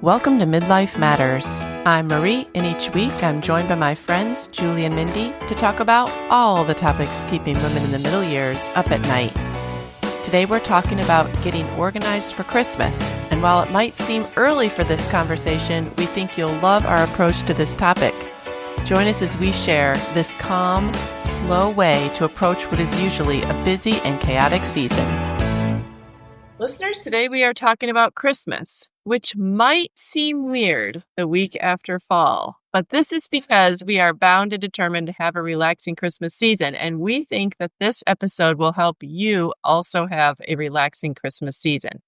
Welcome to Midlife Matters. I'm Marie, and each week I'm joined by my friends Julie and Mindy to talk about all the topics keeping women in the middle years up at night. Today we're talking about getting organized for Christmas, and while it might seem early for this conversation, we think you'll love our approach to this topic. Join us as we share this calm, slow way to approach what is usually a busy and chaotic season. Listeners, today we are talking about Christmas, which might seem weird the week after fall, but this is because we are bound and determined to have a relaxing Christmas season, and we think that this episode will help you also have a relaxing Christmas season.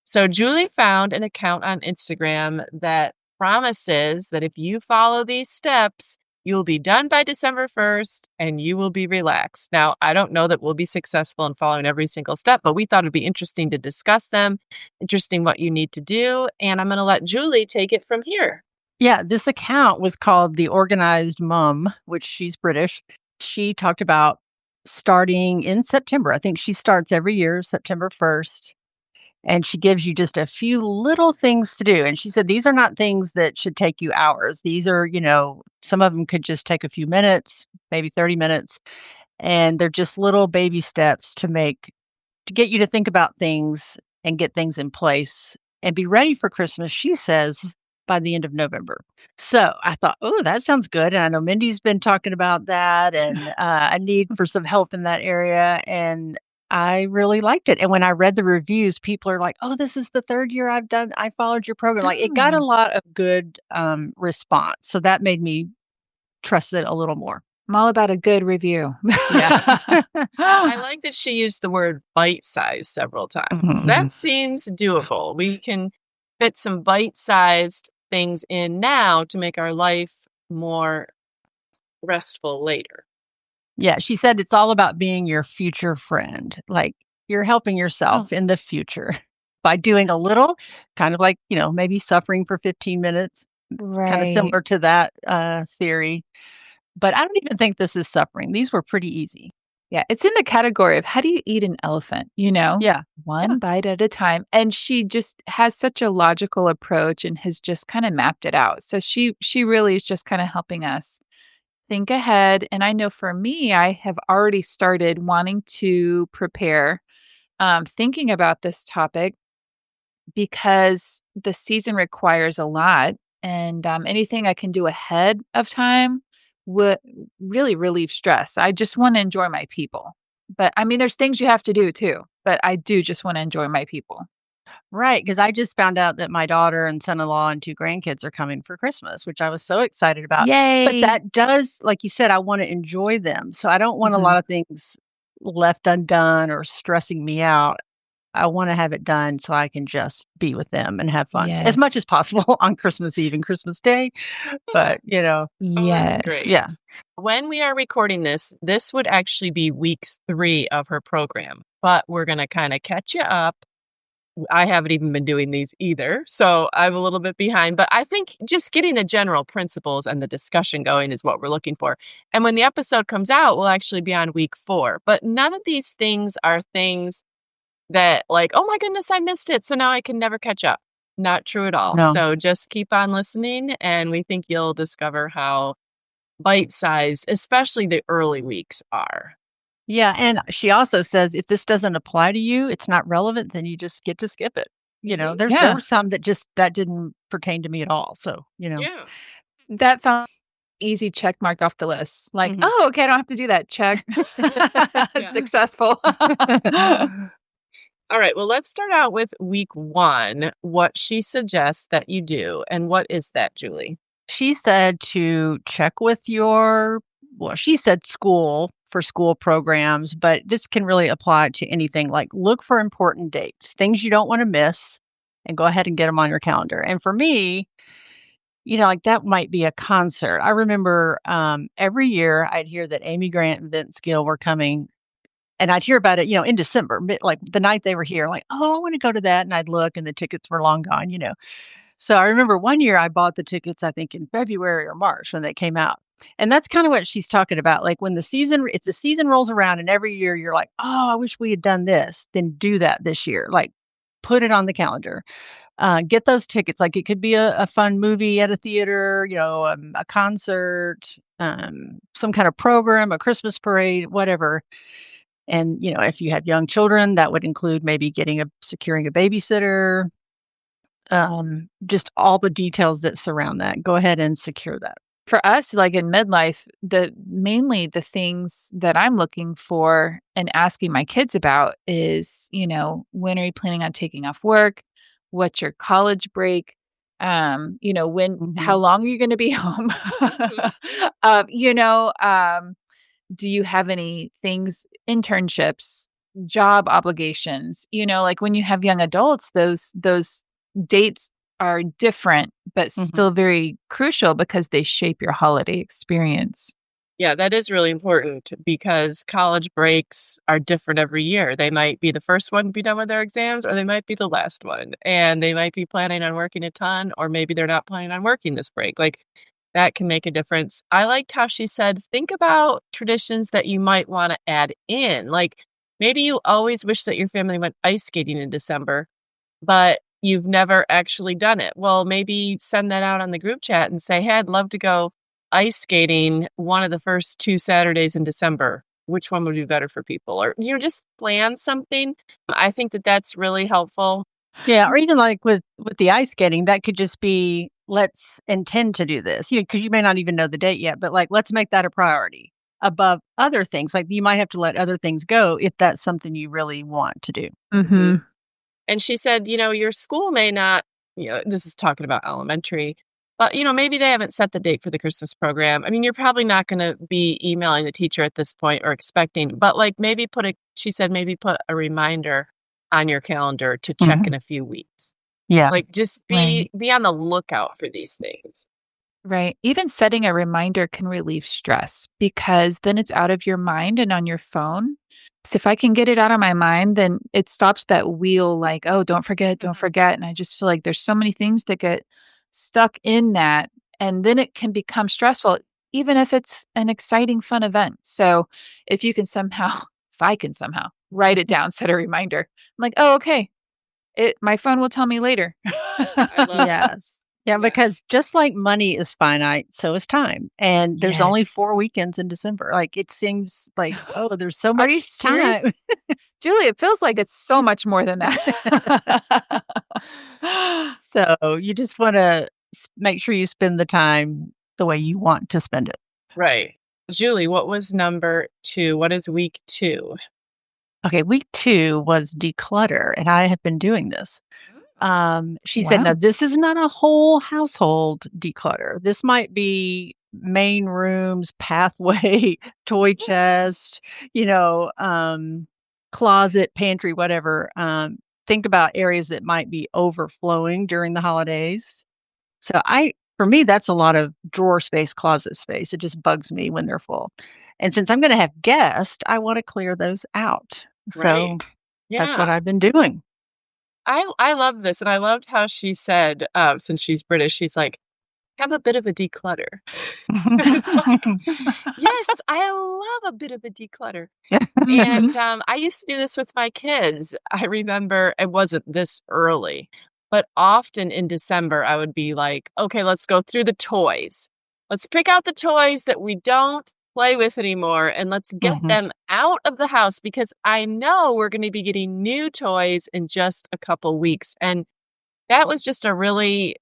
So Julie found an account on Instagram that promises that if you follow these steps, you'll be done by December 1st and you will be relaxed. Now, I don't know that we'll be successful in following every single step, but we thought it'd be interesting to discuss them, interesting what you need to do. And I'm going to let Julie take it from here. Yeah, this account was called The Organized Mum, which she's British. She talked about starting in September. I think she starts every year, September 1st. And she gives you just a few little things to do. And she said, these are not things that should take you hours. These are, some of them could just take a few minutes, maybe 30 minutes. And they're just little baby steps to get you to think about things and get things in place and be ready for Christmas, she says, by the end of November. So I thought, oh, that sounds good. And I know Mindy's been talking about that and a need for some help in that area. And I really liked it. And when I read the reviews, people are like, oh, this is the third year I followed your program. Like it got a lot of good response. So that made me trust it a little more. I'm all about a good review. Yeah. I like that she used the word bite-sized several times. Mm-hmm. That seems doable. We can fit some bite-sized things in now to make our life more restful later. Yeah, she said it's all about being your future friend. Like you're helping yourself in the future by doing a little, kind of like, maybe suffering for 15 minutes. Right. Kind of similar to that theory. But I don't even think this is suffering. These were pretty easy. Yeah, it's in the category of how do you eat an elephant, Yeah. One bite at a time. And she just has such a logical approach and has just kind of mapped it out. So she really is just kind of helping us think ahead. And I know for me, I have already started wanting to prepare, thinking about this topic because the season requires a lot. And anything I can do ahead of time would really relieve stress. I just want to enjoy my people. But I mean, there's things you have to do too. But I do just want to enjoy my people. Right, because I just found out that my daughter and son-in-law and 2 grandkids are coming for Christmas, which I was so excited about. Yay! But that does, like you said, I want to enjoy them. So I don't want a lot of things left undone or stressing me out. I want to have it done so I can just be with them and have fun as much as possible on Christmas Eve and Christmas Day. But, Yes. That's great. Yeah. When we are recording this would actually be week 3 of her program, but we're going to kind of catch you up. I haven't even been doing these either, so I'm a little bit behind. But I think just getting the general principles and the discussion going is what we're looking for. And when the episode comes out, we'll actually be on week 4. But none of these things are things that like, oh my goodness, I missed it, so now I can never catch up. Not true at all. No. So just keep on listening, and we think you'll discover how bite-sized, especially the early weeks are. Yeah, and she also says if this doesn't apply to you, it's not relevant, then you just get to skip it. There were some that didn't pertain to me at all. So, Yeah. That found easy check mark off the list. Like, oh, okay, I don't have to do that. Check. Successful. All right, well, let's start out with week 1, what she suggests that you do. And what is that, Julie? She said to check with she said school for school programs, but this can really apply to anything. Like look for important dates, things you don't want to miss, and go ahead and get them on your calendar. And for me, like that might be a concert. I remember every year I'd hear that Amy Grant and Vince Gill were coming. And I'd hear about it, in December, like the night they were here, like, oh, I want to go to that. And I'd look and the tickets were long gone, So I remember one year I bought the tickets, I think in February or March when they came out. And that's kind of what she's talking about. Like when the season rolls around and every year you're like, oh, I wish we had done this, then do that this year. Like put it on the calendar. get those tickets. Like it could be a fun movie at a theater, a concert, some kind of program, a Christmas parade, whatever. And, if you have young children, that would include maybe securing a babysitter, just all the details that surround that. Go ahead and secure that. For us, like in midlife, mainly the things that I'm looking for and asking my kids about is, when are you planning on taking off work? What's your college break? How long are you going to be home? Do you have any things, internships, job obligations? Like when you have young adults, those dates are different, but still very crucial because they shape your holiday experience. Yeah, that is really important because college breaks are different every year. They might be the first one to be done with their exams, or they might be the last one. And they might be planning on working a ton, or maybe they're not planning on working this break. Like that can make a difference. I liked how she said, think about traditions that you might want to add in. Like maybe you always wish that your family went ice skating in December, but you've never actually done it. Well, maybe send that out on the group chat and say, hey, I'd love to go ice skating one of the first 2 Saturdays in December. Which one would be better for people? Or, just plan something. I think that that's really helpful. Yeah. Or even like with the ice skating, that could just be, let's intend to do this, because you may not even know the date yet, but like, let's make that a priority above other things. Like you might have to let other things go if that's something you really want to do. Mm-hmm. And she said, your school may not, this is talking about elementary, but, maybe they haven't set the date for the Christmas program. I mean, you're probably not going to be emailing the teacher at this point or expecting, but like maybe put a reminder on your calendar to check in a few weeks. Yeah. Like just be on the lookout for these things. Right. Even setting a reminder can relieve stress because then it's out of your mind and on your phone. So if I can get it out of my mind, then it stops that wheel like, oh, don't forget, don't forget. And I just feel like there's so many things that get stuck in that. And then it can become stressful, even if it's an exciting, fun event. So if I can somehow write it down, set a reminder, I'm like, oh, okay. My phone will tell me later. I love Yes. Yeah, because just like money is finite, so is time. And there's only 4 weekends in December. Like it seems like, oh, there's so much Are you serious? time. Julie, it feels like it's so much more than that. So you just want to make sure you spend the time the way you want to spend it. Right. Julie, what was number 2? What is week 2? Okay, week 2 was declutter, and I have been doing this. She said, "No, this is not a whole household declutter. This might be main rooms, pathway, toy chest, closet, pantry, whatever. Think about areas that might be overflowing during the holidays." So for me, that's a lot of drawer space, closet space. It just bugs me when they're full. And since I'm going to have guests, I want to clear those out. So that's what I've been doing. I love this. And I loved how she said, since she's British, she's like, have a bit of a declutter. It's like, yes, I love a bit of a declutter. And I used to do this with my kids. I remember it wasn't this early, but often in December, I would be like, okay, let's go through the toys. Let's pick out the toys that we don't play with anymore and let's get them out of the house because I know we're going to be getting new toys in just a couple weeks. And that was just a really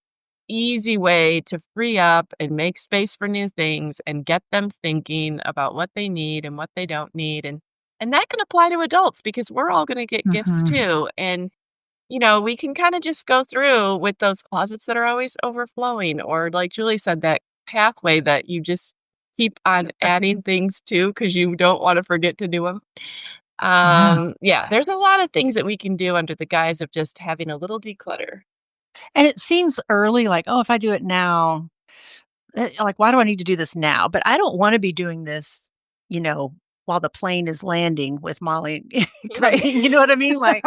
easy way to free up and make space for new things and get them thinking about what they need and what they don't need. And that can apply to adults because we're all going to get gifts too. And, we can kind of just go through with those closets that are always overflowing or like Julie said, that pathway that you just keep on adding things to because you don't want to forget to do them. There's a lot of things that we can do under the guise of just having a little declutter. And it seems early, like, oh, if I do it now, like, why do I need to do this now? But I don't want to be doing this, while the plane is landing with Molly. Right. You know what I mean? Like,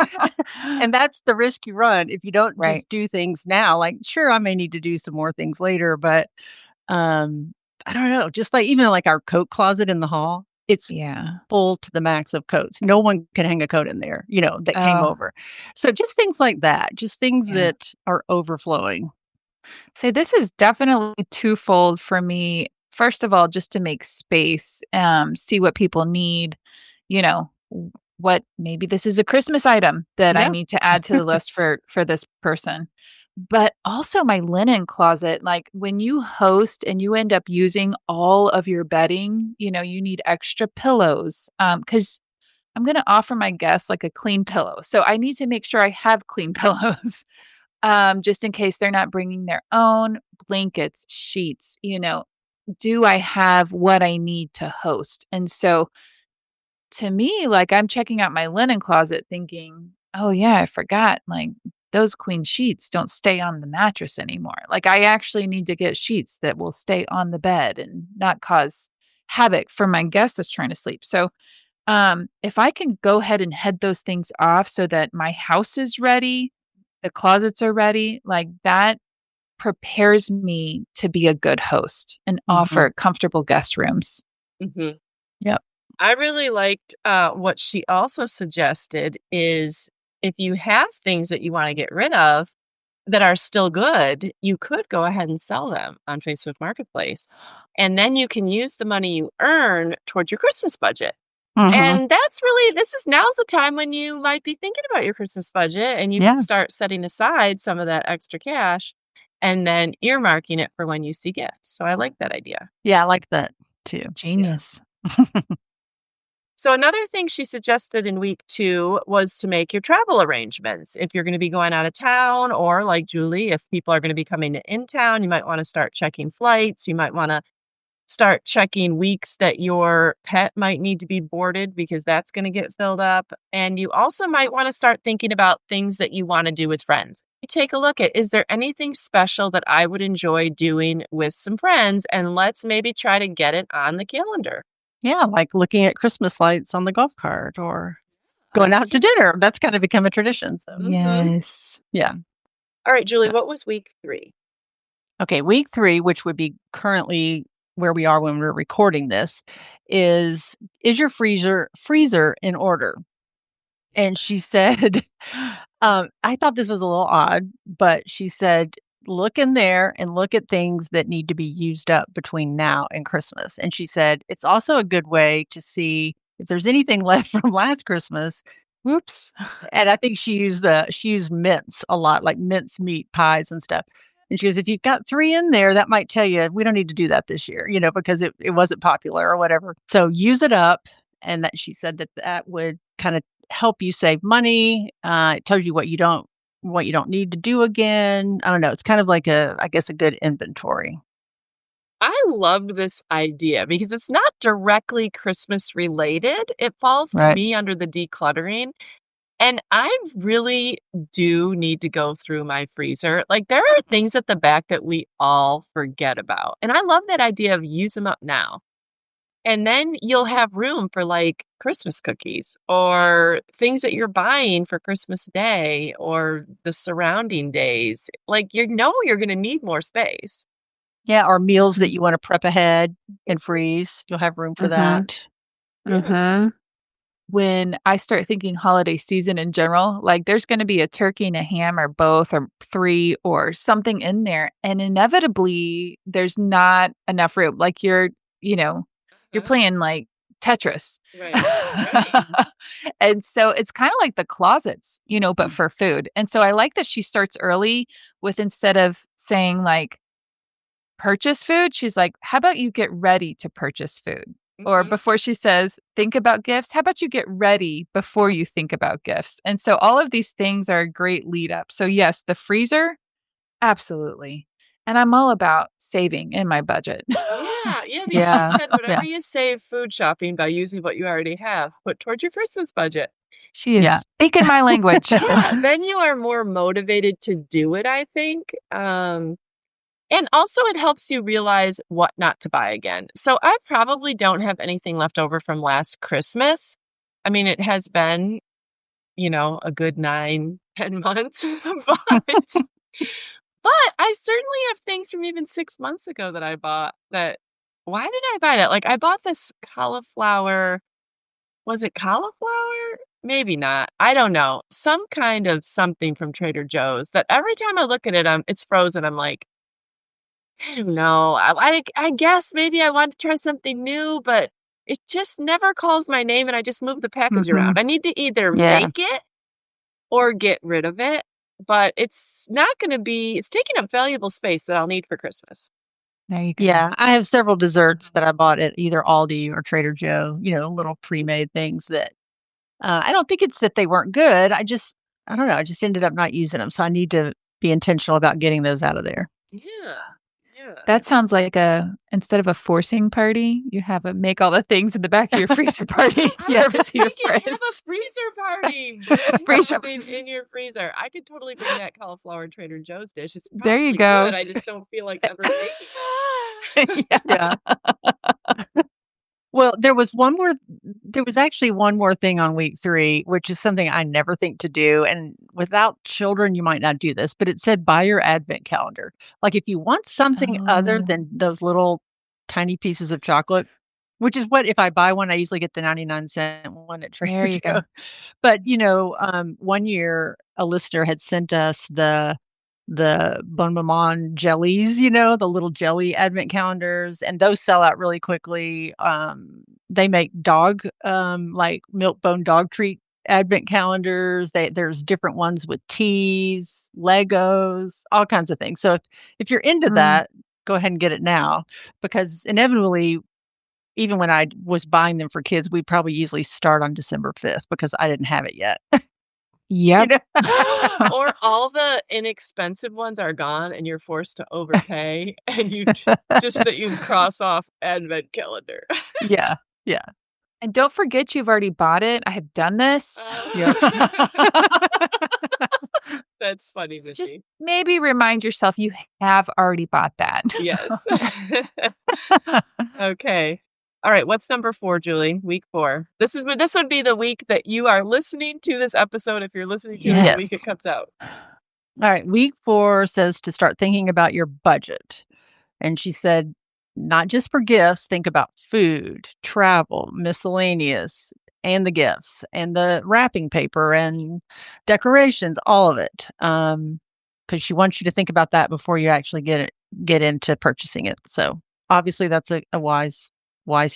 and that's the risk you run if you don't just do things now. Like, sure, I may need to do some more things later, but I don't know. Just like even like our coat closet in the hall, it's Yeah. full to the max of coats. No one can hang a coat in there, that came Oh, over. So just things like that, just things yeah. that are overflowing. So this is definitely twofold for me. First of all, just to make space, see what people need, what maybe this is a Christmas item that I Yeah. need to add to the list for this person. But also my linen closet, like when you host and you end up using all of your bedding, you need extra pillows. Because I'm going to offer my guests like a clean pillow. So I need to make sure I have clean pillows, just in case they're not bringing their own blankets, sheets, do I have what I need to host? And so to me, like I'm checking out my linen closet thinking, oh yeah, I forgot. Like those queen sheets don't stay on the mattress anymore. Like I actually need to get sheets that will stay on the bed and not cause havoc for my guest that's trying to sleep. So if I can go ahead and head those things off so that my house is ready, the closets are ready, like that prepares me to be a good host and Mhm. offer comfortable guest rooms. Mhm. Yep. I really liked what she also suggested is if you have things that you want to get rid of that are still good, you could go ahead and sell them on Facebook Marketplace. And then you can use the money you earn toward your Christmas budget. Mhm. And now's the time when you might be thinking about your Christmas budget and you can Yeah. start setting aside some of that extra cash and then earmarking it for when you see gifts. So I like that idea. Yeah, I like that too. Genius. So another thing she suggested in week 2 was to make your travel arrangements. If you're going to be going out of town, or like Julie, if people are going to be coming in town, you might want to start checking flights. You might want to start checking weeks that your pet might need to be boarded because that's going to get filled up. And you also might want to start thinking about things that you want to do with friends. You take a look at, is there anything special that I would enjoy doing with some friends? And let's maybe try to get it on the calendar. Yeah, like looking at Christmas lights on the golf cart or going That's out to dinner. That's kind of become a tradition. So, Mhm. Yes. yeah. All right, Julie, what was week 3? Okay, week 3, which would be currently where we are when we're recording this, is your freezer in order? And she said, I thought this was a little odd, but she said, look in there and look at things that need to be used up between now and Christmas. And she said, it's also a good way to see if there's anything left from last Christmas. Whoops. And I think she used mince a lot, like mince meat pies and stuff. And she goes, if you've got 3 in there, that might tell you we don't need to do that this year, because it wasn't popular or whatever. So use it up. And that she said that would kind of help you save money. It tells you what you don't need to do again. I don't know. It's kind of like I guess a good inventory. I loved this idea because it's not directly Christmas related. It falls to Right. me under the decluttering. And I really do need to go through my freezer. Like there are things at the back that we all forget about. And I love that idea of use them up now. And then you'll have room for like Christmas cookies or things that you're buying for Christmas Day or the surrounding days. Like you're going to need more space. Yeah. Or meals that you want to prep ahead and freeze. You'll have room for Mhm. that. Yeah. Mhm. When I start thinking holiday season in general, like there's going to be a turkey and a ham or both or 3 or something in there. And inevitably there's not enough room. Like you're Uh-huh. playing like Tetris. Right. Right. And so it's kind of like the closets, but for food. And so I like that she starts early with instead of saying like purchase food, she's like, how about you get ready to purchase food? Or Mhm. before she says, think about gifts, how about you get ready before you think about gifts? And so all of these things are a great lead up. So, yes, the freezer, absolutely. And I'm all about saving in my budget. Yeah, yeah, because she Yeah. said Yeah. whatever you save food shopping by using what you already have, put towards your Christmas budget. She is Yeah. speaking my language. Yeah, then you are more motivated to do it, I think. And also it helps you realize what not to buy again. So I probably don't have anything left over from last Christmas. I mean, it has been, a good 9, 10 months, but I certainly have things from even 6 months ago that I bought that why did I buy that? Like, I bought this cauliflower. Was it cauliflower? Maybe not. I don't know. Some kind of something from Trader Joe's that every time I look at it, it's frozen. I'm like, I don't know. I guess maybe I want to try something new, but it just never calls my name, and I just move the package around. I need to either make it or get rid of it, but it's not going to be, it's taking up valuable space that I'll need for Christmas. There you go. Yeah, I have several desserts that I bought at either Aldi or Trader Joe, little pre-made things that I don't think it's that they weren't good. I don't know. I just ended up not using them. So I need to be intentional about getting those out of there. Yeah. Yeah. That sounds like instead of a forcing party, you have make all the things in the back of your freezer party. Serve it to your friends. Have a freezer party. Something in your freezer. I could totally bring that cauliflower Trader Joe's dish. It's probably there you go. good. I just don't feel like ever making it. Yeah. Well, there was actually one more thing on week 3, which is something I never think to do. And without children, you might not do this, but it said buy your advent calendar. Like if you want something other than those little tiny pieces of chocolate, which is what, if I buy one, I usually get the 99-cent one at Trader Joe. There you go. But, one year a listener had sent us the Bon Maman jellies, the little jelly advent calendars, and those sell out really quickly. They make dog, like Milk-Bone dog treat advent calendars. There's different ones with teas, Legos, all kinds of things. So if you're into that, go ahead and get it now, because inevitably, even when I was buying them for kids, we'd probably usually start on December 5th because I didn't have it yet. Yep. Or all the inexpensive ones are gone and you're forced to overpay and you cross off advent calendar. Yeah. And don't forget you've already bought it. I have done this. That's funny, Mindy. Just maybe remind yourself you have already bought that. Yes. Okay. All right, what's number 4, Julie? Week 4. This would be the week that you are listening to this episode. If you're listening to it the week it comes out. All right, week 4 says to start thinking about your budget. And she said, not just for gifts, think about food, travel, miscellaneous, and the gifts, and the wrapping paper, and decorations, all of it. Because she wants you to think about that before you actually get into purchasing it. So obviously that's a wise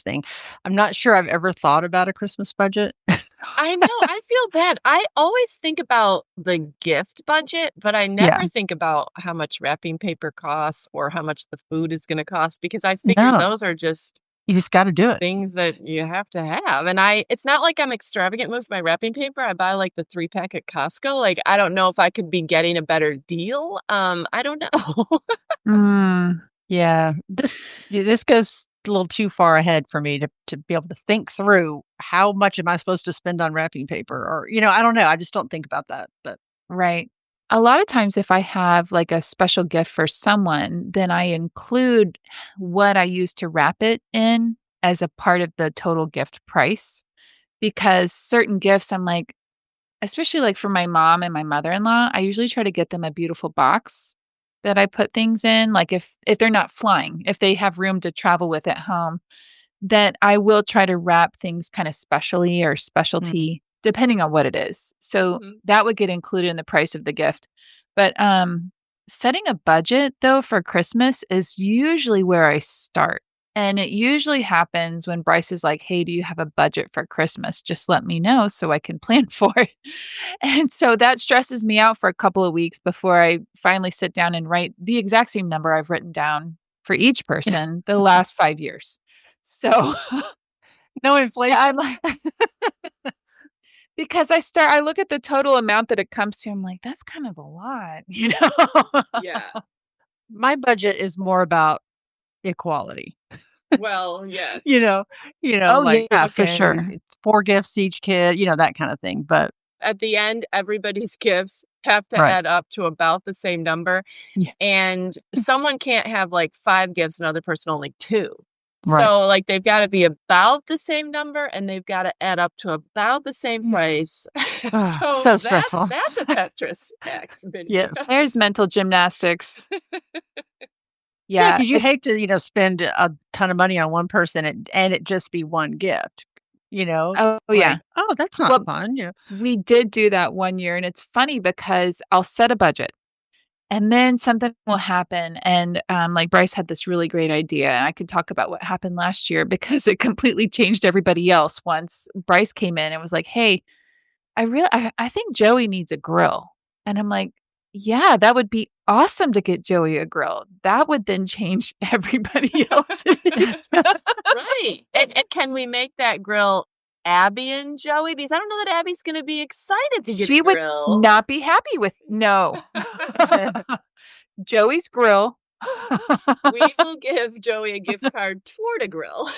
thing. I'm not sure I've ever thought about a Christmas budget. I know. I feel bad. I always think about the gift budget, but I never think about how much wrapping paper costs or how much the food is going to cost, because I figure those are just you just got to do it. Things that you have to have. And it's not like I'm extravagant with my wrapping paper. I buy like the 3-pack at Costco. Like, I don't know if I could be getting a better deal. I don't know. Yeah. This goes a little too far ahead for me to be able to think through how much am I supposed to spend on wrapping paper, or I don't know. I just don't think about that. But right. A lot of times if I have like a special gift for someone, then I include what I use to wrap it in as a part of the total gift price, because certain gifts I'm like, especially like for my mom and my mother-in-law, I usually try to get them a beautiful box that I put things in. Like if they're not flying, if they have room to travel with at home, that I will try to wrap things kind of specially or specialty, depending on what it is. So that would get included in the price of the gift. But setting a budget, though, for Christmas is usually where I start. And it usually happens when Bryce is like, hey, do you have a budget for Christmas? Just let me know so I can plan for it. And so that stresses me out for a couple of weeks before I finally sit down and write the exact same number I've written down for each person the last 5 years. So no inflation. I'm like, because I look at the total amount that it comes to. I'm like, that's kind of a lot, Yeah. My budget is more about equality. Well, yes. Oh, like, yeah, for sure. It's 4 gifts each kid, that kind of thing. But at the end, everybody's gifts have to add up to about the same number. Yeah. And someone can't have like 5 gifts, another person only 2. Right. So like they've got to be about the same number and they've got to add up to about the same price. So stressful. That's a Tetris act. Yes. There's mental gymnastics. Yeah, Yeah, because you hate to, spend a ton of money on one person and it just be one gift, oh, yeah. like, "Oh, that's not Well, fun," we did do that one year, and it's funny because I'll set a budget. And then something will happen, and, like, Bryce had this really great idea, and I could talk about what happened last year because it completely changed everybody else once Bryce came in and was like, "Hey, I think Joey needs a grill." And I'm like, "Yeah, that would be awesome to get Joey a grill." That would then change everybody else's. Right. And can we make that grill Abby and Joey? Because I don't know that Abby's going to be excited to get She a would grill. not be happy with no. Joey's grill. We will give Joey a gift card toward a grill.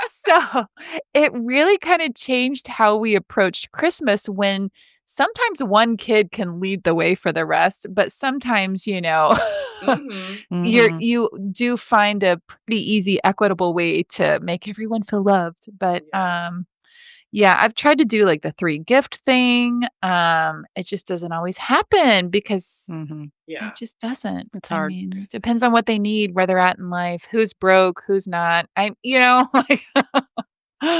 So, it really kinda changed how we approached Christmas when sometimes one kid can lead the way for the rest, but sometimes, Hmm. Mhm. you do find a pretty easy, equitable way to make everyone feel loved, but, Yeah. yeah, I've tried to do, like, the 3 gift thing, it just doesn't always happen because Mhm. it Yeah. just doesn't. It's I hard. mean, depends on what they need, where they're at in life, who's broke, who's not. Like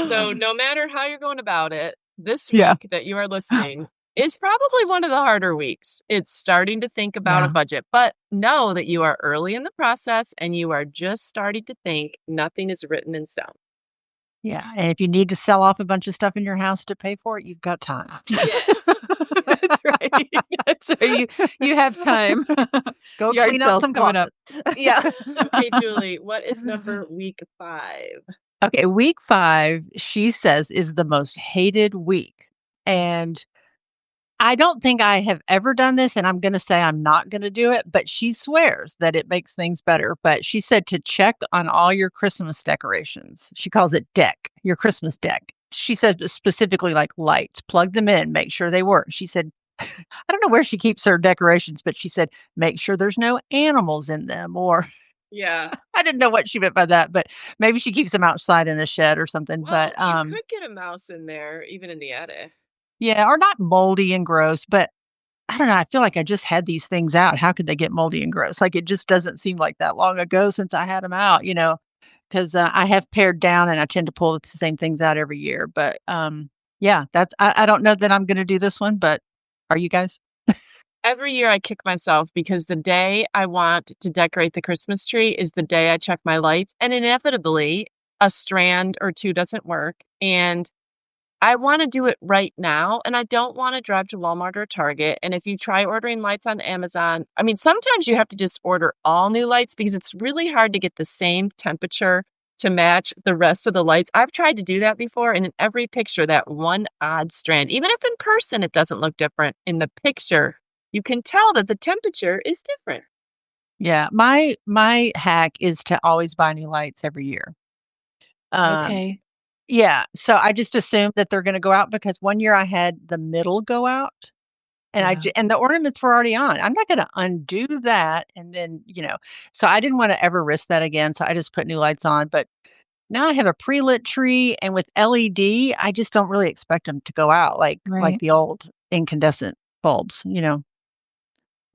So no matter how you're going about it, this Yeah. week that you are listening is probably one of the harder weeks. It's starting to think about a Yeah. budget, but know that you are early in the process and you are just starting to think nothing is written in stone. Yeah, and if you need to sell off a bunch of stuff in your house to pay for it, you've got time. Yes. That's right. That's right. You have time. Go Yard clean out sales some coming up. closets. Yeah. Okay, Julie, what is number week 5? Okay, week 5, she says, is the most hated week, and I don't think I have ever done this, and I'm gonna say I'm not gonna do it, but she swears that it makes things better, but she said to check on all your Christmas decorations. She calls it deck, your Christmas deck. She said specifically like lights, plug them in, make sure they work. She said, I don't know where she keeps her decorations, but she said, make sure there's no animals in them, or Yeah. I didn't know what she meant by that, but maybe she keeps them outside in a shed or something. Well, But you could get a mouse in there, even in the attic. yeah, or not moldy and gross, but I don't know, I feel like I just had these things out. How could they get moldy and gross? Like, it just doesn't seem like that long ago since I had them out, 'cause, I have pared down and I tend to pull the same things out every year, but, yeah, I don't know that I'm gonna do this one, but are you guys? Every year I kick myself because the day I want to decorate the Christmas tree is the day I check my lights, and inevitably a strand or 2 doesn't work, and I wanna do it right now, and I don't wanna drive to Walmart or Target, and if you try ordering lights on Amazon, I mean, sometimes you have to just order all new lights because it's really hard to get the same temperature to match the rest of the lights. I've tried to do that before, and in every picture, that one odd strand, even if in person it doesn't look different, in the picture, you can tell that the temperature is different. Yeah, my hack is to always buy new lights every year. Um, Okay. yeah, so I just assume that they're gonna go out because one year I had the middle go out. Yeah. And the ornaments were already on. I'm not gonna undo that and then, so I didn't wanna ever risk that again, so I just put new lights on, but now I have a pre-lit tree, and with LED, I just don't really expect them to go out like Right. the old incandescent bulbs.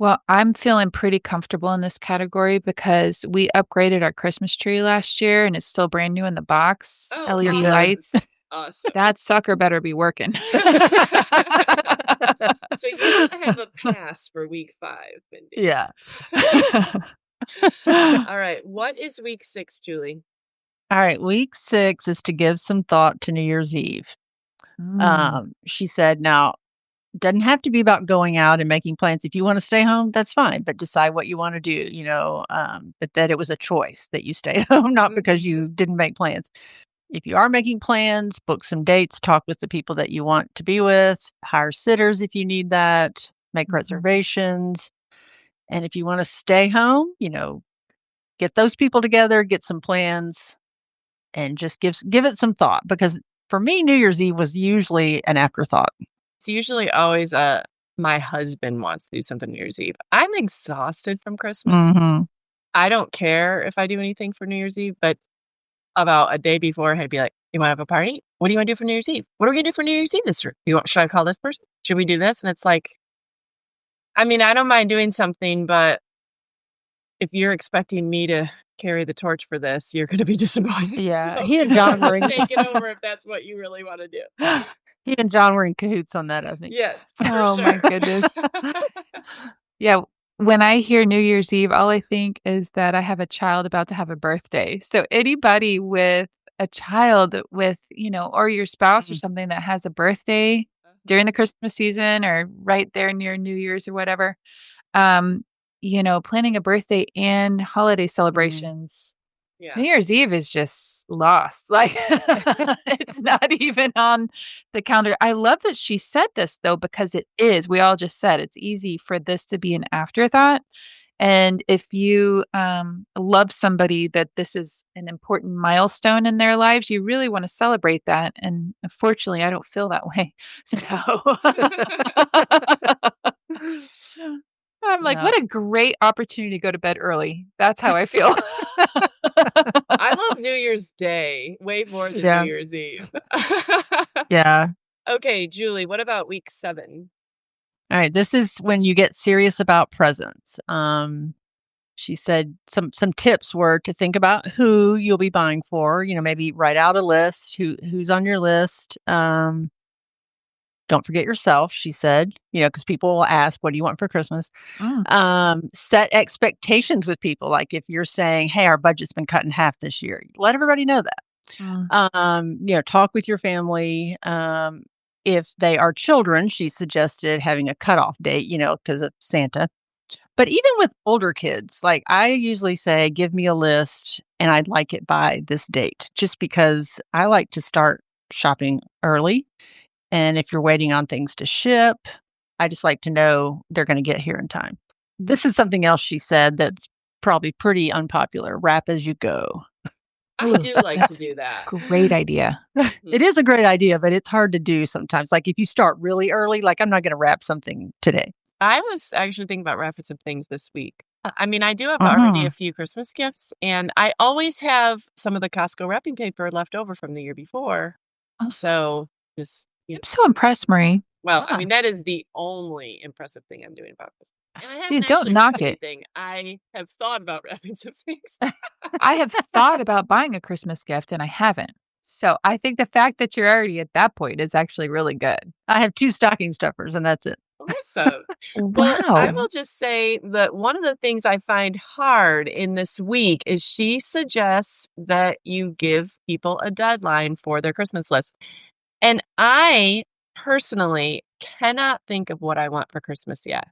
Well, I'm feeling pretty comfortable in this category because we upgraded our Christmas tree last year and it's still brand new in the box. Oh, You're LED good. lights. awesome. That sucker better be working. So you have a pass for week 5, Mindy. Yeah. All right, what is week 6, Julie? Alright, week 6 is to give some thought to New Year's Eve. Mm, She said, "Now, doesn't have to be about going out and making plans. If you wanna stay home, that's fine, but decide what you wanna do, that it was a choice that you stayed home, not because Mhm. you didn't make plans. If you are making plans, book some dates, talk with the people that you want to be with, hire sitters if you need that, make mhm. reservations, and if you wanna stay home, get those people together, get some plans, and just give it some thought because for me, New Year's Eve was usually an afterthought." It's usually always my husband wants to do something New Year's Eve. I'm exhausted from Christmas. Mhm. I don't care if I do anything for New Year's Eve, but about a day before, I'd be like, "You wanna have a party? What do you wanna do for New Year's Eve? What are we gonna do for New Year's Eve this year? Should I call this person? Should we do this?" And it's like, I mean, I don't mind doing something, but if you're expecting me to carry the torch for this, you're going to be disappointed. Yeah, So he and John were in take it over if that's what you really want to do. he and John were in cahoots on that, I think. Yes. Oh my goodness. Yeah. When I hear New Year's Eve, all I think is that I have a child about to have a birthday. So anybody with a child with, or your spouse or something that has a birthday during the Christmas season or right there near New Year's or whatever, planning a birthday and holiday celebrations. Yeah. New Year's Eve is just lost. Like it's not even on the calendar. I love that she said this though, because it is. We all just said it's easy for this to be an afterthought. And if you love somebody that this is an important milestone in their lives, you really want to celebrate that. And unfortunately, I don't feel that way. So I'm like, No. what a great opportunity to go to bed early. That's how I feel. I love New Year's Day way more than Yeah. New Year's Eve. Yeah. Okay, Julie, what about week 7? All right, this is when you get serious about presents. She said some tips were to think about who you'll be buying for. Maybe write out a list. Who's on your list? Don't forget yourself. She said, because people will ask, "What do you want for Christmas?" Set expectations with people. Like if you're saying, "Hey, our budget's been cut in half this year," let everybody know that. Talk with your family. If they are children, she suggested having a cutoff date, because of Santa. But even with older kids, like I usually say, give me a list and I'd like it by this date, just because I like to start shopping early. And if you're waiting on things to ship, I just like to know they're going to get here in time. This is something else she said that's probably pretty unpopular. Wrap as you go. I do like to do that. Great idea. It is a great idea, but it's hard to do sometimes. Like if you start really early, like I'm not going to wrap something today. I was actually thinking about wrapping some things this week. I mean, I do have already a few Christmas gifts, and I always have some of the Costco wrapping paper left over from the year before. So just, I'm so impressed, Marie. Well, I mean, that is the only impressive thing I'm doing about Christmas. And I haven't Dude, don't actually knock done it. anything. I have thought about wrapping some things. I have thought about buying a Christmas gift and I haven't. So I think the fact that you're already at that point is actually really good. I have 2 stocking stuffers and that's it. Awesome. Well, I will just say that one of the things I find hard in this week is she suggests that you give people a deadline for their Christmas list. And I personally cannot think of what I want for Christmas yet.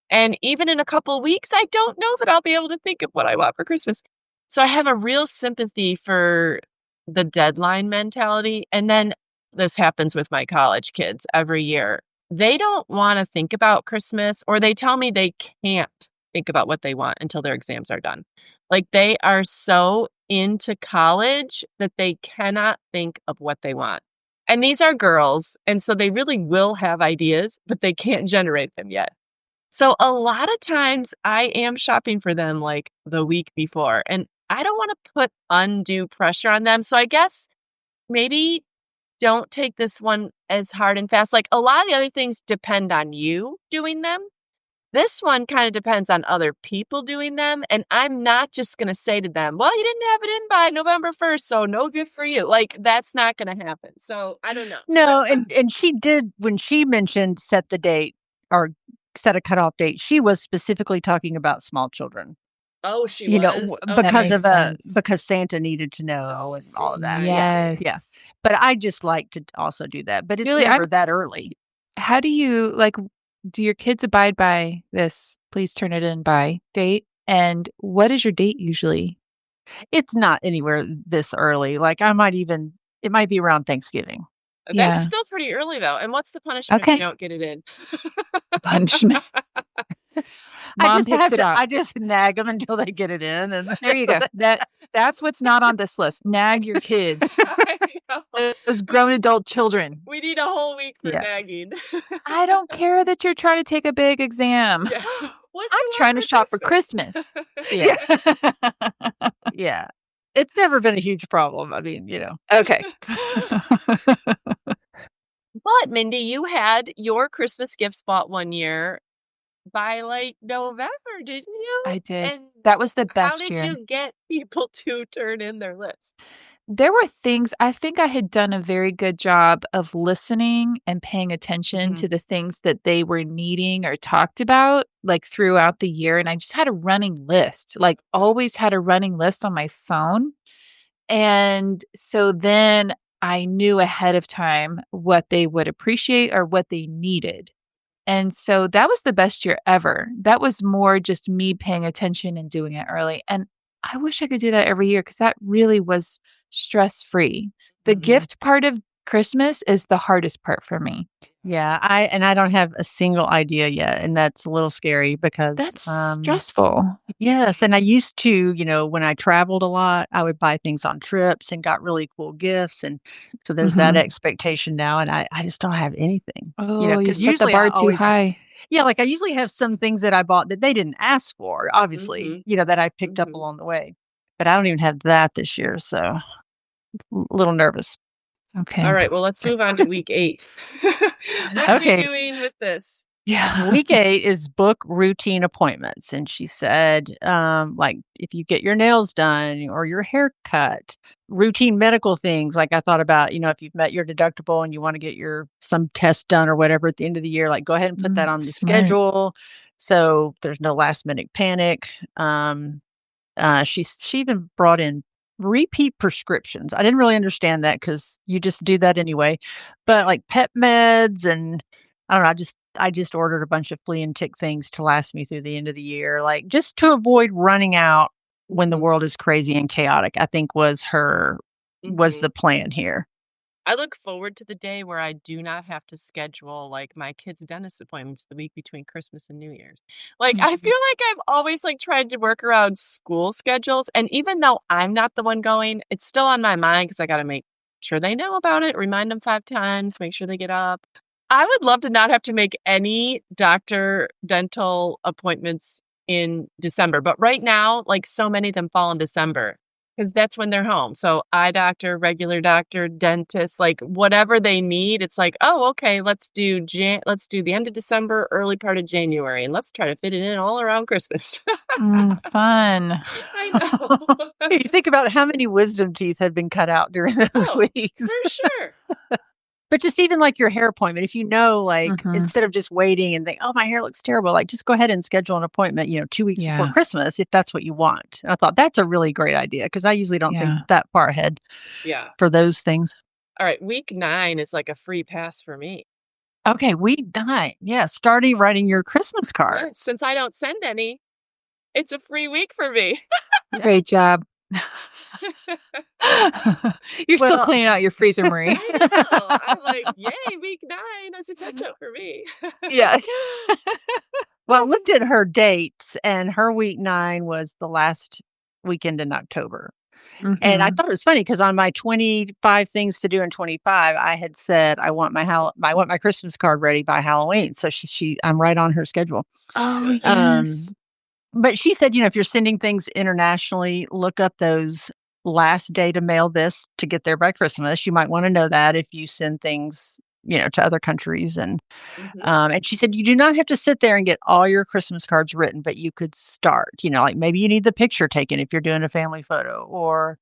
And even in a couple of weeks, I don't know that I'll be able to think of what I want for Christmas. So I have a real sympathy for the deadline mentality. And then this happens with my college kids every year. They don't want to think about Christmas, or they tell me they can't think about what they want until their exams are done. Like they are so into college that they cannot think of what they want. And these are girls. And so they really will have ideas, but they can't generate them yet. So a lot of times I am shopping for them like the week before, and I don't want to put undue pressure on them. So I guess maybe don't take this one as hard and fast. Like a lot of the other things depend on you doing them. This one kind of depends on other people doing them. And I'm not just going to say to them, well, you didn't have it in by November 1st, so no gift for you. Like that's not going to happen. So I don't know. No, and she did, when she mentioned set the date or set a cutoff date, she was specifically talking about small children. Oh, she was? Because Santa needed to know and all of that. Yes. But I just like to also do that. But it's Julie, never that early. How do you do your kids abide by this please turn it in by date? And what is your date usually? It's not anywhere this early. Like it might be around Thanksgiving. That's still pretty early though. And what's the punishment if you don't get it in? Punishment. Mom picks it up. I just nag them until they get it in. And there you go. That's what's not on this list. Nag your kids. Those grown adult children. We need a whole week for nagging. I don't care that you're trying to take a big exam. Yeah. I'm trying to shop for Christmas. Yeah. Yeah. It's never been a huge problem. I mean, Okay. But Mindy, you had your Christmas gifts bought one year by like November, didn't you? I did. And That was the how best did year. you get people to turn in their list? There were things I think I had done a very good job of listening and paying attention Mhm. to the things that they were needing or talked about, like, throughout the year, and I just had a running list, like, always had a running list on my phone, and so then I knew ahead of time what they would appreciate or what they needed. And so that was the best year ever. That was more just me paying attention and doing it early. And I wish I could do that every year because that really was stress free. The Mhm. gift part of Christmas is the hardest part for me. Yeah, I don't have a single idea yet, and that's a little scary because, That's stressful. yes, and I used to, when I traveled a lot, I would buy things on trips and got really cool gifts, and so there's that Mhm. expectation now, and I just don't have anything, Oh, you because set the usually I bar too always high. yeah, like, I usually have some things that I bought that they didn't ask for, obviously, Mhm, that I picked up mhm. along the way, but I don't even have that this year, so a little nervous. Okay. Alright, well, let's move on to week 8. What are we Okay. doing with this? Yeah. Week 8 is book routine appointments, and she said, like, if you get your nails done or your hair cut, routine medical things, like, I thought about, if you've met your deductible and you wanna get your some test done or whatever at the end of the year, like, go ahead and put that on the Smart. schedule so there's no last minute panic. She even brought in repeat prescriptions. I didn't really understand that because you just do that anyway, but, like, pet meds and I don't know, I just ordered a bunch of flea and tick things to last me through the end of the year, like, just to avoid running out when the Mhm, world is crazy and chaotic, I think was mhm. the plan here. I look forward to the day where I do not have to schedule, like, my kids' dentist appointments the week between Christmas and New Year's. Like, I Mhm. feel like I've always, like, tried to work around school schedules, and even though I'm not the one going, it's still on my mind because I gotta make sure they know about it, remind them 5 times, make sure they get up. I would love to not have to make any doctor dental appointments in December, but right now, like, so many of them fall in December because that's when they're home. So eye doctor, regular doctor, dentist, like, whatever they need, it's like, "Oh, okay, let's do the end of December, early part of January, and let's try to fit it in all around Christmas." Fun. I know. You think about how many wisdom teeth had been cut out during those Oh, weeks. for sure. But just even like your hair appointment, if you know, like, Mhm. instead of just waiting and think, "Oh, my hair looks terrible," like, just go ahead and schedule an appointment, 2 weeks before Yeah. Christmas if that's what you want. And I thought that's a really great idea because I usually don't think Yeah. that far ahead Yeah. for those things. Alright, week 9 is like a free pass for me. Okay, week 9. Yeah, starting writing your Christmas Yeah, cards. since I don't send any, it's a free week for me. Yeah. Great job. You're still Well, cleaning out your freezer, Marie. I know. I'm like, "Yay, week 9 as a catch-up for me." Yeah. I looked at her dates, and her week 9 was the last weekend in October. And I Mhm. thought it was funny because on my 25 things to do in 25, I had said I want my Christmas card ready by Halloween. So I'm right on her schedule. Oh, Um, yes. but she said, if you're sending things internationally, look up those last day to mail this to get there by Christmas. You might want to know that if you send things, to other countries. Mhm. And she said, you do not have to sit there and get all your Christmas cards written, but you could start, like maybe you need the picture taken if you're doing a family photo, or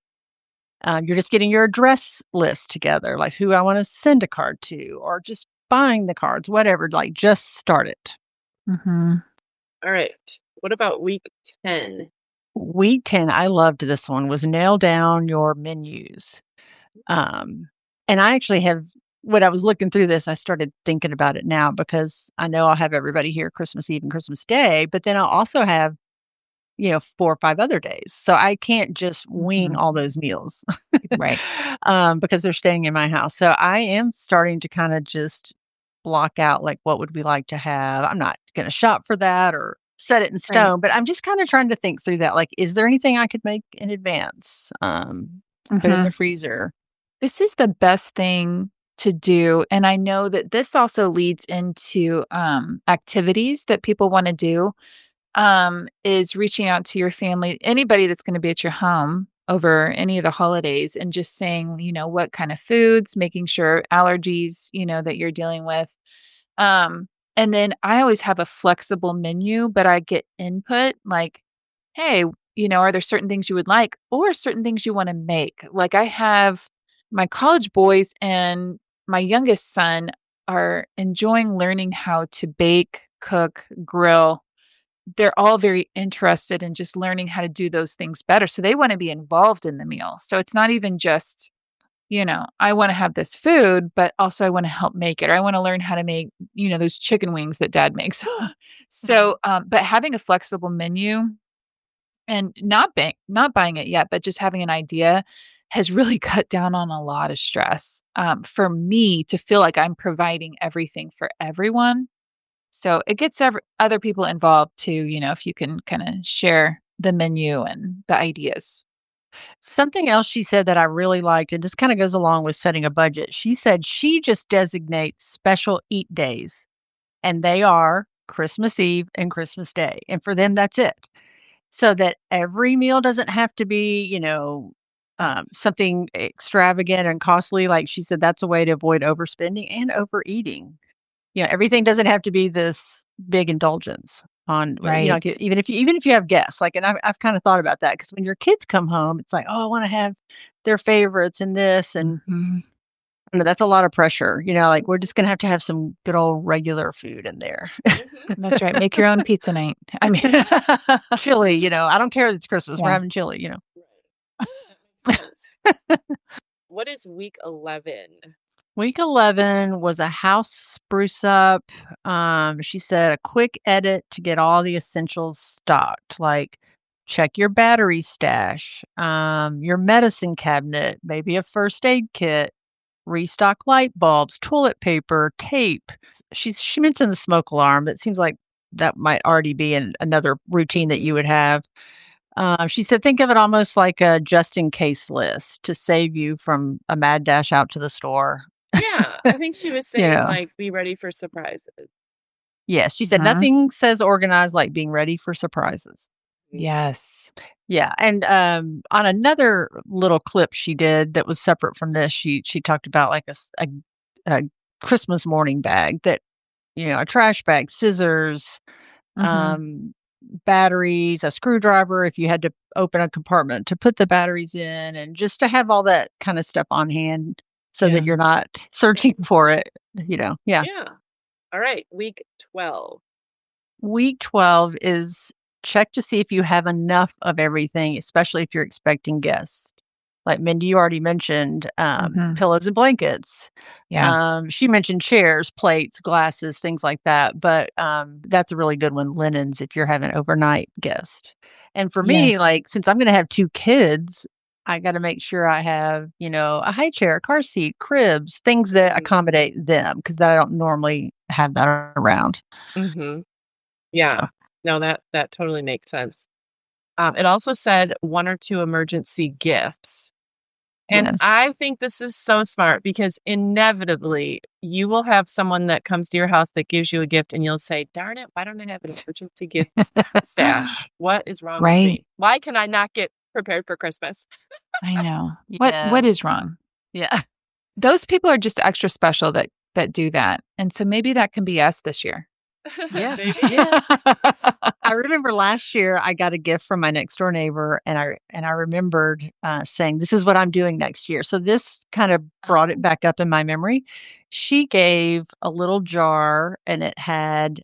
you're just getting your address list together, like who I want to send a card to, or just buying the cards, whatever, like just start it. Mhm. Alright. What about week 10? Week 10, I loved this one, was nail down your menus. Um, and I actually have, when I was looking through this, I started thinking about it now because I know I'll have everybody here Christmas Eve and Christmas Day, but then I'll also have, 4 or 5 other days. So I can't just wing Mhm. all those meals. Right. Because they're staying in my house. So I am starting to kinda just block out, like, what would we like to have? I'm not gonna shop for that or set it in Right. stone, but I'm just kinda trying to think through that, like, is there anything I could make in advance? Put in the Mhm. freezer. This is the best thing to do, and I know that this also leads into, activities that people wanna do, is reaching out to your family, anybody that's gonna be at your home over any of the holidays, and just saying, what kind of foods, making sure allergies, that you're dealing with. And then I always have a flexible menu, but I get input like, "Hey, are there certain things you would like or certain things you wanna make?" Like, I have my college boys and my youngest son are enjoying learning how to bake, cook, grill. They're all very interested in just learning how to do those things better, so they wanna be involved in the meal. So it's not even just, I wanna have this food, but also I wanna help make it, or I wanna learn how to make, those chicken wings that dad makes. Mhm. So, but having a flexible menu and not buying it yet, but just having an idea has really cut down on a lot of stress, for me to feel like I'm providing everything for everyone. So it gets other people involved too, if you can kinda share the menu and the ideas. Something else she said that I really liked, and this kind of goes along with setting a budget. She said she just designates special eat days, and they are Christmas Eve and Christmas Day. And for them, that's it. So that every meal doesn't have to be, something extravagant and costly. Like she said, that's a way to avoid overspending and overeating. Everything doesn't have to be this big indulgence on, like, Right. even if you have guests, like, and I've kind of thought about that because when your kids come home, it's like, oh, I want to have their favorites and this, and Mhm. that's a lot of pressure. Like we're just gonna have to have some good old regular food in there. Mhm. That's right, make your own pizza night. I mean Chili, I don't care that it's Christmas. We're Yeah. having chili. Right. That makes sense. What is week 11? Week 11 was a house spruce up. She said a quick edit to get all the essentials stocked, like check your battery stash, your medicine cabinet, maybe a first aid kit, restock light bulbs, toilet paper, tape. She mentioned the smoke alarm. It seems like that might already be in another routine that you would have. She said, think of it almost like a just in case list to save you from a mad dash out to the store. Yeah, I think she was You saying, know, like, be ready for surprises. yes, she said, Mhm. nothing says organized like being ready for surprises. Mm. Yes. Yeah, and, on another little clip she did that was separate from this, she talked about like a Christmas morning bag that, a trash bag, scissors, Mhm. um, batteries, a screwdriver if you had to open a compartment to put the batteries in, and just to have all that kind of stuff on hand so that Yeah. you're not searching for it, Yeah. Yeah. All right, week 12. Week 12 is check to see if you have enough of everything, especially if you're expecting guests. Like Mindy, you already mentioned Mhm. pillows and blankets. Yeah. She mentioned chairs, plates, glasses, things like that. But that's a really good one. Linens, if you're having overnight guest. And for me, Yes. like since I'm going to have two kids, I got to make sure I have, a high chair, a car seat, cribs, things that Mhm. accommodate them because I don't normally have that around. Mhm. So Yeah. No, that totally makes sense. It also said 1 or 2 emergency gifts, and yes. I think this is so smart because inevitably you will have someone that comes to your house that gives you a gift and you'll say, "Darn it, why don't I have an emergency gift stash? What is wrong with Right. me? Why can I not get prepared for Christmas?" I know. What Yes. is wrong? Yeah. Those people are just extra special that do that, and so maybe that can be us this year. Yes. Maybe. Yes. I remember last year I got a gift from my next door neighbor and I remembered saying, this is what I'm doing next year. So this kind of brought it Oh. back up in my memory. She gave a little jar and it had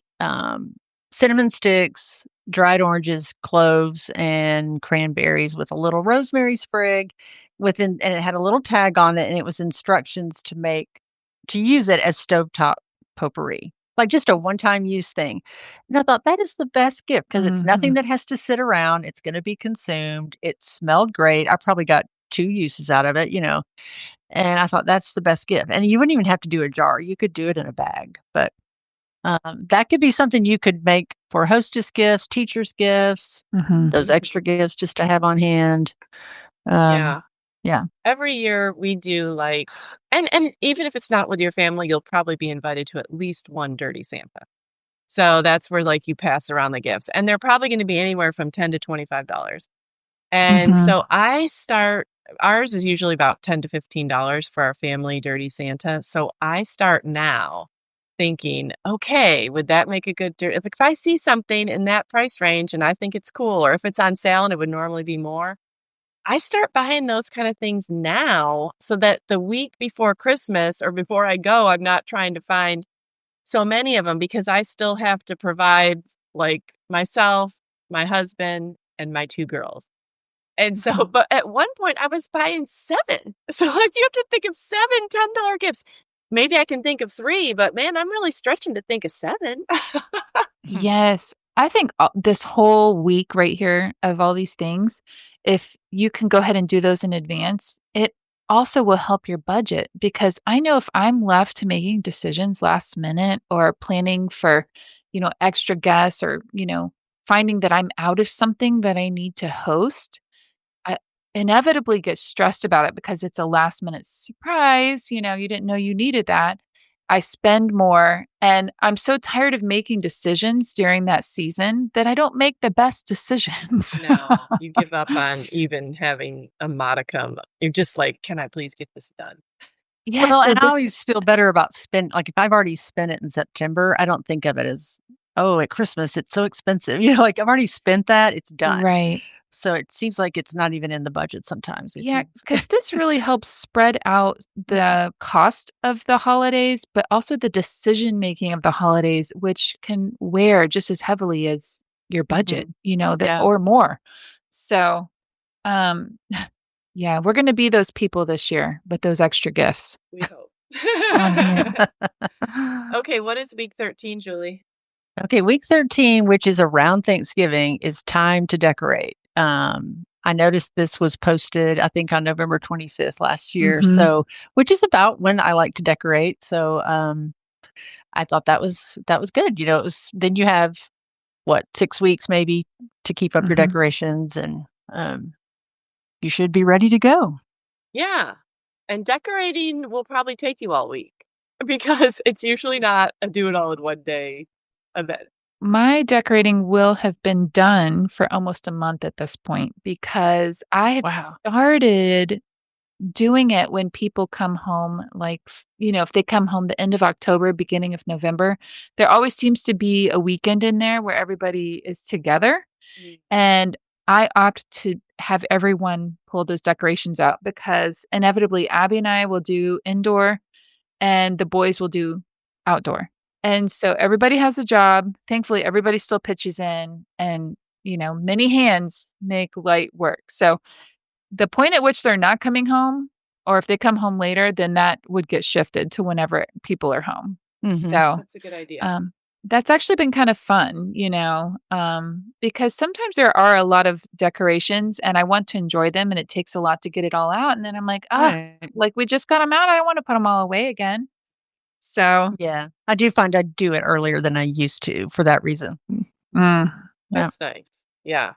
cinnamon sticks, dried oranges, cloves, and cranberries with a little rosemary sprig and it had a little tag on it and it was instructions to use it as stovetop potpourri. Like just a one-time use thing. And I thought that is the best gift because it's nothing Mhm. that has to sit around. It's gonna be consumed. It smelled great. I probably got 2 uses out of it. And I thought that's the best gift. And you wouldn't even have to do a jar. You could do it in a bag. But, that could be something you could make for hostess gifts, teachers gifts, Mhm. those extra gifts just to have on hand. Um, Yeah. yeah. Every year we do like and even if it's not with your family, you'll probably be invited to at least one dirty Santa. So that's where like you pass around the gifts and they're probably going to be anywhere from 10 to $25. And Mhm. so I start ours is usually about 10 to $15 for our family dirty Santa. So I start now thinking, okay, would that make a good if I see something in that price range and I think it's cool, or if it's on sale and it would normally be more, I start buying those kind of things now so that the week before Christmas or before I go, I'm not trying to find so many of them because I still have to provide like myself, my husband, and my 2 girls. And so, but at one point I was buying 7. So like you have to think of 7 $10 gifts. Maybe I can think of 3, but man, I'm really stretching to think of 7. Yes. I think this whole week right here of all these things, if you can go ahead and do those in advance, it also will help your budget because I know if I'm left to making decisions last minute or planning for, extra guests or, finding that I'm out of something that I need to host, I inevitably get stressed about it because it's a last minute surprise, you didn't know you needed that. I spend more and I'm so tired of making decisions during that season that I don't make the best decisions. No, you give up on even having a modicum. You're just like, can I please get this done? Yeah, Well, so and I this always feel better about like, if I've already spent it in September, I don't think of it as, "Oh, at Christmas, it's so expensive." Like, I've already spent that, it's done. right. So it seems like it's not even in the budget sometimes if Yeah, you because this really helps spread out the cost of the holidays, but also the decision making of the holidays, which can wear just as heavily as your budget, Mhm. that Yeah. or more. So, um, yeah, we're gonna be those people this year with those extra gifts We hope. on hand. Okay, what is week 13, Julie? Okay, week 13, which is around Thanksgiving, is time to decorate. I noticed this was posted, I think, on November 25th last year. Mhm. So, which is about when I like to decorate. So, I thought that was good. It was then you have what 6 weeks maybe to keep up your Mhm. decorations, and you should be ready to go. Yeah. And decorating will probably take you all week because it's usually not a do it all in one day event. My decorating will have been done for almost a month at this point because I have Wow. started doing it when people come home, like, if they come home the end of October, beginning of November, there always seems to be a weekend in there where everybody is together. Mm. And I opt to have everyone pull those decorations out because inevitably Abby and I will do indoor and the boys will do outdoor. And so everybody has a job. Thankfully, everybody still pitches in and, many hands make light work. So the point at which they're not coming home, or if they come home later, then that would get shifted to whenever people are home. Mhm. So, That's a good idea. that's actually been kind of fun, because sometimes there are a lot of decorations and I want to enjoy them and it takes a lot to get it all out. And then I'm like, Right. like we just got them out. I don't want to put them all away again. So, Yeah. I do find I do it earlier than I used to for that reason. mm, yeah, That's nice. Yeah.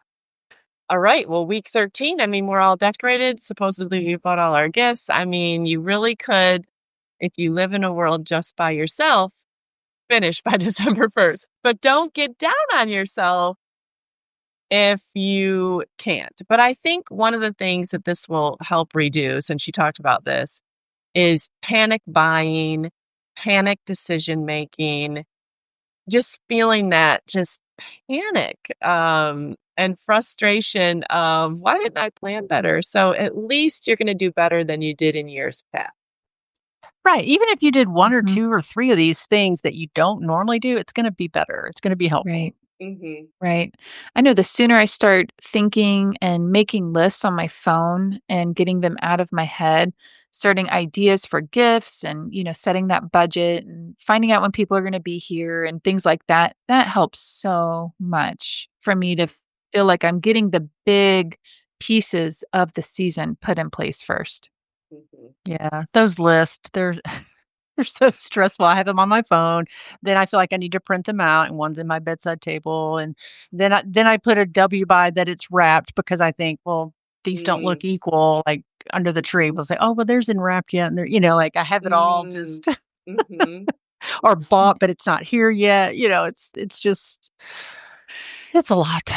All right. Well, week 13, I mean, we're all decorated. Supposedly, we bought all our gifts. I mean, you really could, if you live in a world just by yourself, finish by December 1st. But don't get down on yourself if you can't. But I think one of the things that this will help reduce, and she talked about this, is panic buying, panic decision making, just feeling that just panic and frustration of why didn't I plan better? So at least you're going to do better than you did in years past. Right. Even if you did 1 or mhm, 2 or 3 of these things that you don't normally do, it's gonna be better. It's gonna be helpful. right. Hmm. Right. I know the sooner I start thinking and making lists on my phone and getting them out of my head, starting ideas for gifts and, setting that budget and finding out when people are going to be here and things like that, that helps so much for me to feel like I'm getting the big pieces of the season put in place first. Hmm. Yeah, those lists, they're so stressful. I have them on my phone, then I feel like I need to print them out, and one's in my bedside table, and then I put a W by that it's wrapped because I think, "Well, these don't look equal, like, under the tree." We'll say, "Oh, well, there's in wrapped yet," and there like, I have it all Mm. just Hmm. or bought, but it's not here yet, it's just it's a lot.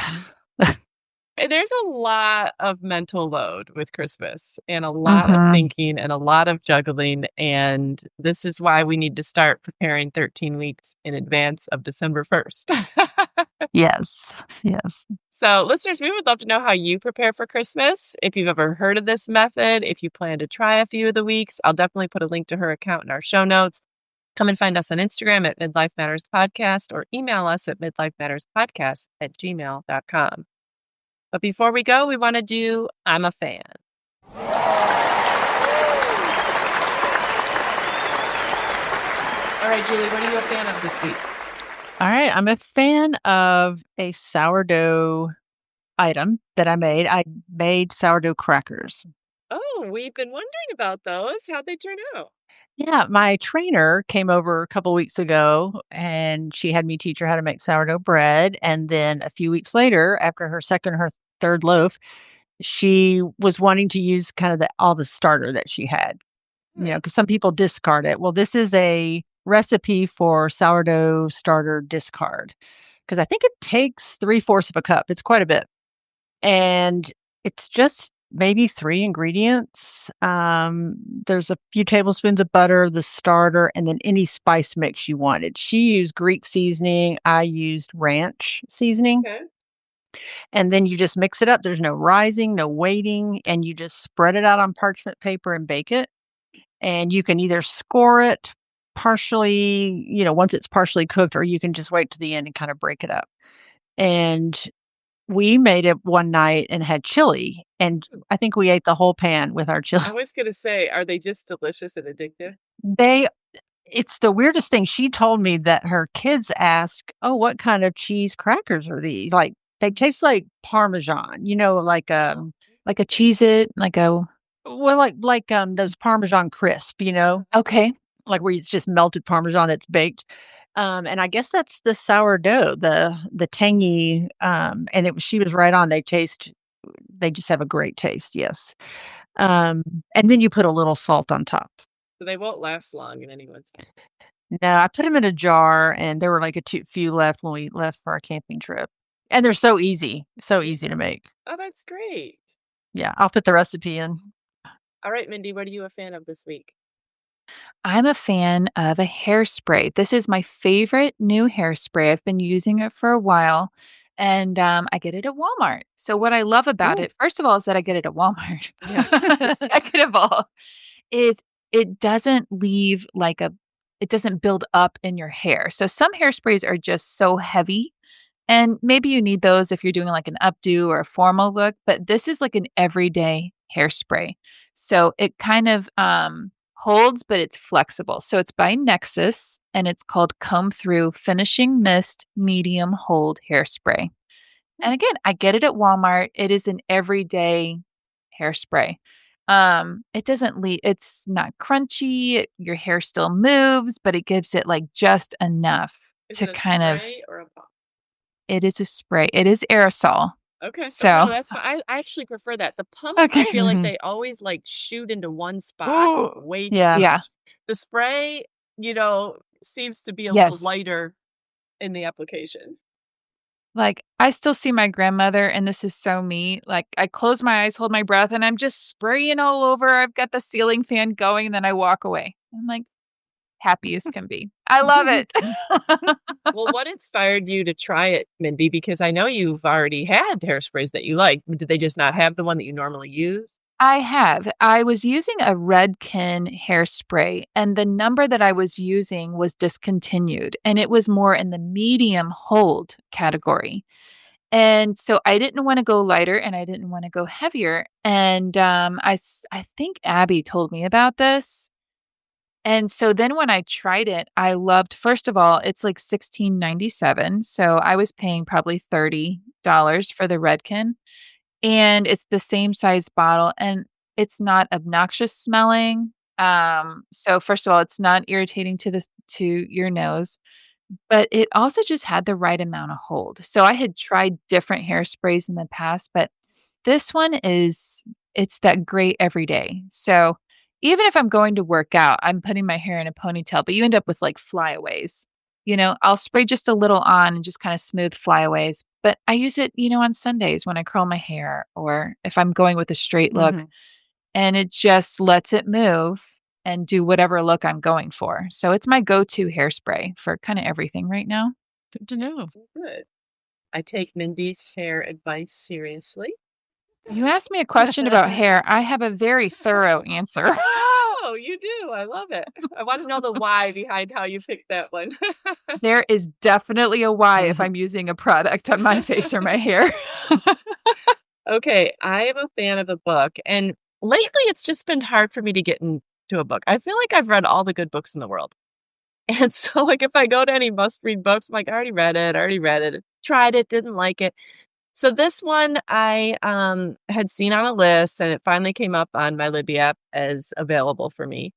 There's a lot of mental load with Christmas and a lot of Mhm. thinking and a lot of juggling. And this is why we need to start preparing 13 weeks in advance of December 1st. Yes. Yes. So, listeners, we would love to know how you prepare for Christmas. If you've ever heard of this method, if you plan to try a few of the weeks, I'll definitely put a link to her account in our show notes. Come and find us on Instagram at Midlife Matters Podcast or email us at midlifematterspodcast@gmail.com. But before we go, we want to do I'm a Fan. All right, Julie, what are you a fan of this week? All right. I'm a fan of a sourdough item that I made. I made sourdough crackers. Oh, we've been wondering about those. How'd they turn out? Yeah, my trainer came over a couple weeks ago and she had me teach her how to make sourdough bread. And then a few weeks later, after her second or third loaf, she was wanting to use kind of all the starter that she had, because some people discard it. Well, this is a recipe for sourdough starter discard because I think it takes 3/4 of a cup. It's quite a bit. And it's just maybe 3 ingredients. There's a few tablespoons of butter, the starter, and then any spice mix you wanted. She used Greek seasoning. I used ranch seasoning. Okay. And then you just mix it up. There's no rising, no waiting, and you just spread it out on parchment paper and bake it. And you can either score it partially, once it's partially cooked, or you can just wait to the end and kind of break it up. And we made it one night and had chili, and I think we ate the whole pan with our chili. I was going to say, are they just delicious and addictive? They It's the weirdest thing. She told me that her kids ask, "Oh, what kind of cheese crackers are these?" Like, they taste like Parmesan, like, Like a Cheez-It, like a well, those Parmesan crisp, okay. like where it's just melted Parmesan that's baked. And I guess that's the sourdough, the tangy, and she was right on. They just have a great taste, yes. And then you put a little salt on top. So they won't last long in anyone's house. No, I put them in a jar, and there were like few left when we left for our camping trip. And they're so easy to make. Oh, that's great. Yeah, I'll put the recipe in. All right, Mindy, what are you a fan of this week? I'm a fan of a hairspray. This is my favorite new hairspray. I've been using it for a while, and I get it at Walmart. So what I love about Ooh. it, first of all, is that I get it at Walmart. Yeah. Second of all, is it doesn't leave it doesn't build up in your hair. So some hairsprays are just so heavy, and maybe you need those if you're doing like an updo or a formal look, but this is like an everyday hairspray. So it kind of holds, but it's flexible. So it's by Nexus and it's called Comb Through Finishing Mist Medium Hold Hairspray. And again, I get it at Walmart. It is an everyday hairspray. It doesn't leave, it's not crunchy. Your hair still moves, but it gives it like just enough Is to it a kind of, spray or a bottle? it is a spray. It is aerosol. Okay. So, No, that's fine. I actually prefer that. The pumps, I okay. feel like Mhm. they always like shoot into one spot Ooh, way too yeah. Yeah. much. The spray, seems to be a little Yes. lighter in the application. Like, I still see my grandmother, and this is so me. Like, I close my eyes, hold my breath, and I'm just spraying all over. I've got the ceiling fan going, and then I walk away. I'm like, happy as can be. I love it. Well, what inspired you to try it, Mindy? Because I know you've already had hairsprays that you like. Did they just not have the one that you normally use? I have. I was using a Redken hairspray, and the number that I was using was discontinued, and it was more in the medium hold category. And so I didn't wanna go lighter and I didn't wanna go heavier, and, I think Abby told me about this, and so then when I tried it, I loved first of all, it's like 16.97, so I was paying probably $30 for the Redken, and it's the same size bottle, and it's not obnoxious smelling, so first of all, it's not irritating to your nose. But it also just had the right amount of hold. So I had tried different hairsprays in the past, but this one it's that great every day. So even if I'm going to work out, I'm putting my hair in a ponytail, but you end up with like flyaways. I'll spray just a little on and just kind of smooth flyaways. but I use it, on Sundays when I curl my hair or if I'm going with a straight look, Mhm. and it just lets it move and do whatever look I'm going for. So it's my go-to hairspray for kind of everything right now. Good to know. Good. I take Mindy's hair advice seriously. You asked me a question about hair. I have a very thorough answer. Oh, you do. I love it. I want to know the why behind how you picked that one. There is definitely a why if I'm using a product on my face or my hair. Okay, I am a fan of a book, and lately it's just been hard for me to get into a book. I feel like I've read all the good books in the world. And so, like, if I go to any must-read books, I'm like, I already read it, tried it, didn't like it. So this one I had seen on a list, and it finally came up on my Libby app as available for me.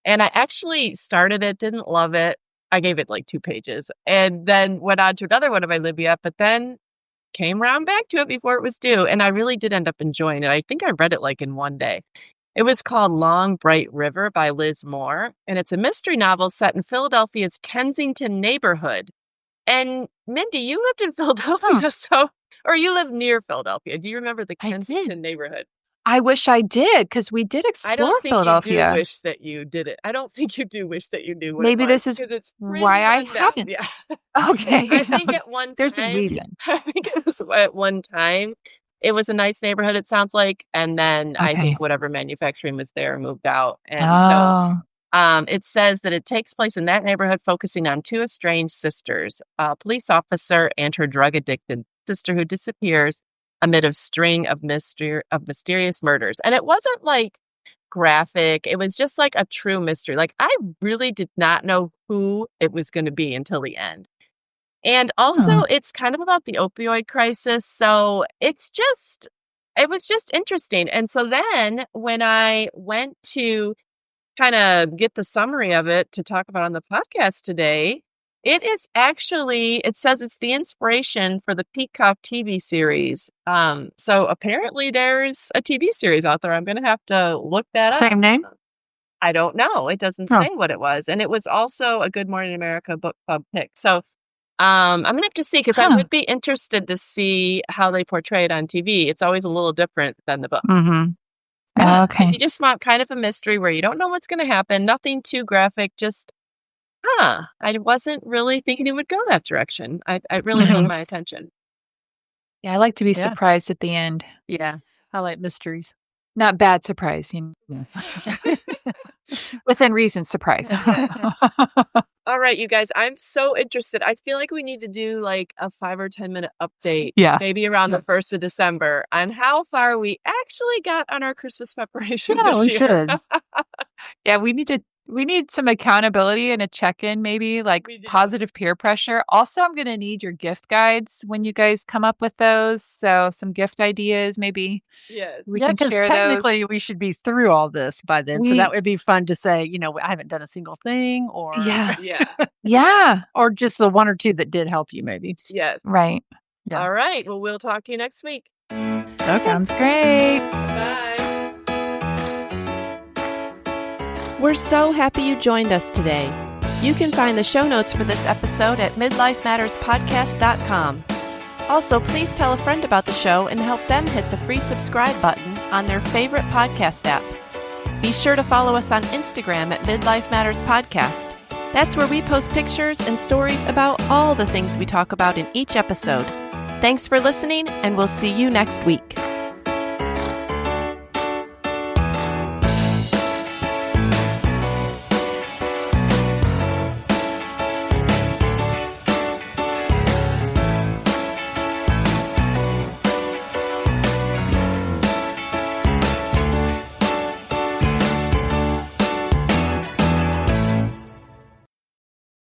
And I actually started it, didn't love it. I gave it like 2 pages, and then went on to another one of my Libby app, but then came round back to it before it was due, and I really did end up enjoying it. I think I read it like in one day. It was called Long Bright River by Liz Moore, and it's a mystery novel set in Philadelphia's Kensington neighborhood. And Mindy, you lived in Philadelphia, or you live near Philadelphia. Do you remember the I did. Kensington neighborhood? I wish I did because we did I explore don't think you do Philadelphia. wish that you did it. I don't think you do wish that you knew what Maybe it this was is because it's pretty why I run down. haven't. Yeah. Okay. I think at one There's a time, reason. I think it was at one time, it was a nice neighborhood, it sounds like. And then I Okay. think whatever manufacturing was there moved out. And so Oh, it says that it takes place in that neighborhood, focusing on 2 estranged sisters, a police officer and her drug-addicted sister who disappears amid a string of mysterious murders. And it wasn't like graphic. It was just like a true mystery. Like I really did not know who it was going to be until the end. And also, it's kind of about the opioid crisis. So it was just interesting. And so then when I went to kind of get the summary of it to talk about on the podcast today, it says it's the inspiration for the Peacock TV series. So apparently there's a TV series out there. I'm going to have to look that up. Same name? I don't know. It doesn't say what it was. And it was also a Good Morning America book club pick. So I'm going to have to see because I would be interested to see how they portray it on TV. It's always a little different than the book. Mm-hmm. okay. You just want kind of a mystery where you don't know what's going to happen. Nothing too graphic. Just, I wasn't really thinking it would go that direction. I really held my attention. Yeah, I like to be Yeah. surprised at the end. Yeah. I like mysteries. Not bad surprise, within reason surprise. All right, you guys, I'm so interested. I feel like we need to do like a 5 or 10 minute update, Yeah. maybe around the 1st of December, on how far we actually got on our Christmas preparation Yeah, this we year. should. Yeah, we need some accountability and a check-in, maybe like We do. positive peer pressure. Also, I'm going to need your gift guides when you guys come up with those. So some gift ideas, maybe Yes. we Yeah, can because share those. technically we should be through all this by then. So We- that would be fun to say, I haven't done a single thing or Yeah, Yeah. yeah, or just the 1 or 2 that did help you maybe. Yes. right. Yeah. All right. Well, we'll talk to you next week. Okay. Sounds great. Bye. We're so happy you joined us today. You can find the show notes for this episode at midlifematterspodcast.com. Also, please tell a friend about the show and help them hit the free subscribe button on their favorite podcast app. Be sure to follow us on Instagram at Midlife Matters Podcast. That's where we post pictures and stories about all the things we talk about in each episode. Thanks for listening, and we'll see you next week.